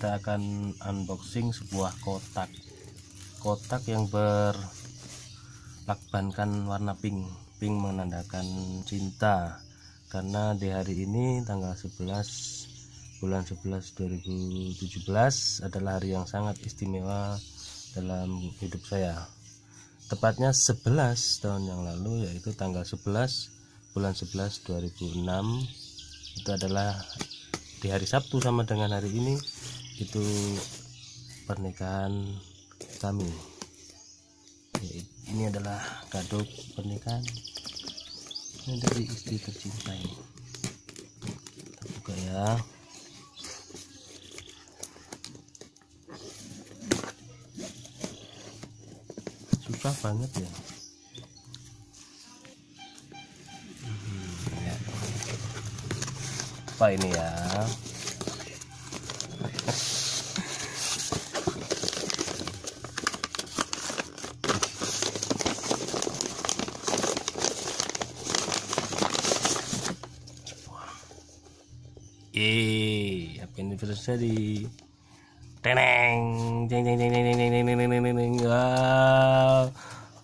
kita akan unboxing sebuah kotak yang berlakbankan warna pink menandakan cinta, karena di hari ini tanggal 11 bulan 11 2017 adalah hari yang sangat istimewa dalam hidup saya. Tepatnya 11 tahun yang lalu, yaitu tanggal 11 bulan 11 2006, itu adalah di hari Sabtu sama dengan hari ini, itu pernikahan kami. Ini adalah kado pernikahan dari istri tercinta ini. Kita buka ya. Susah banget ya. Apa ini ya? Happy anniversary. Teneng, jeng jeng jeng jeng jeng jeng jeng jeng jeng jeng.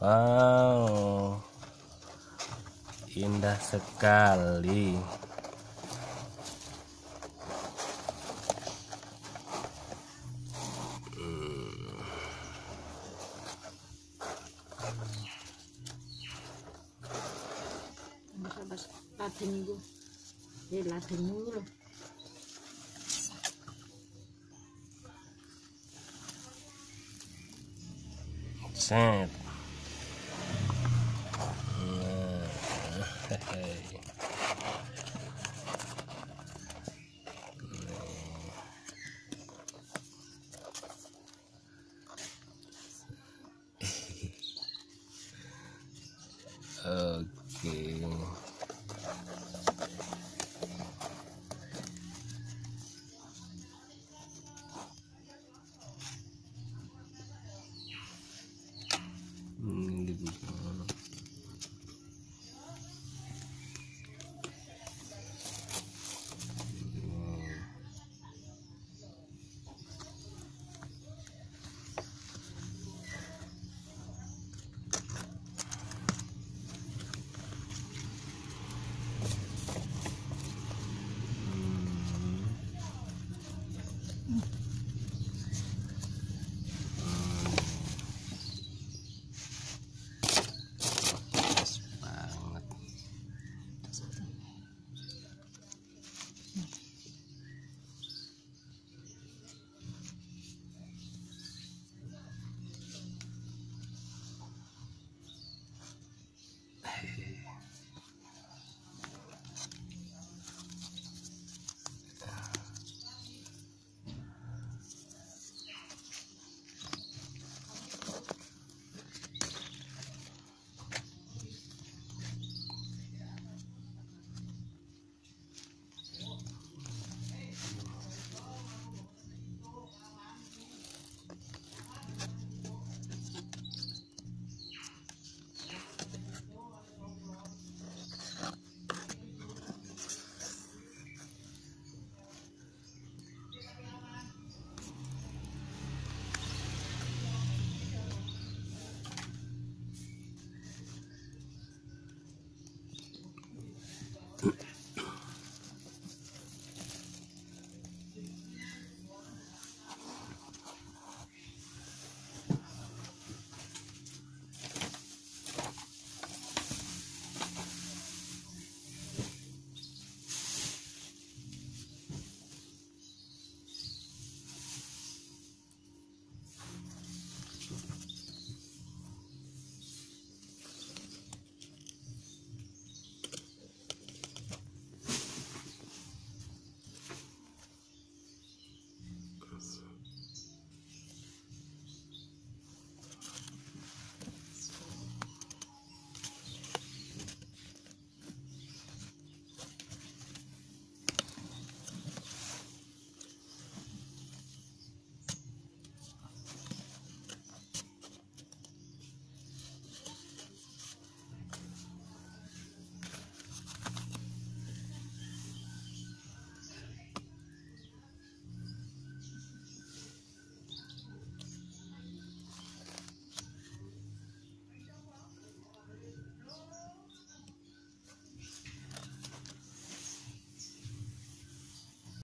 Wow, indah sekali. Laden mulu. Set. Oke.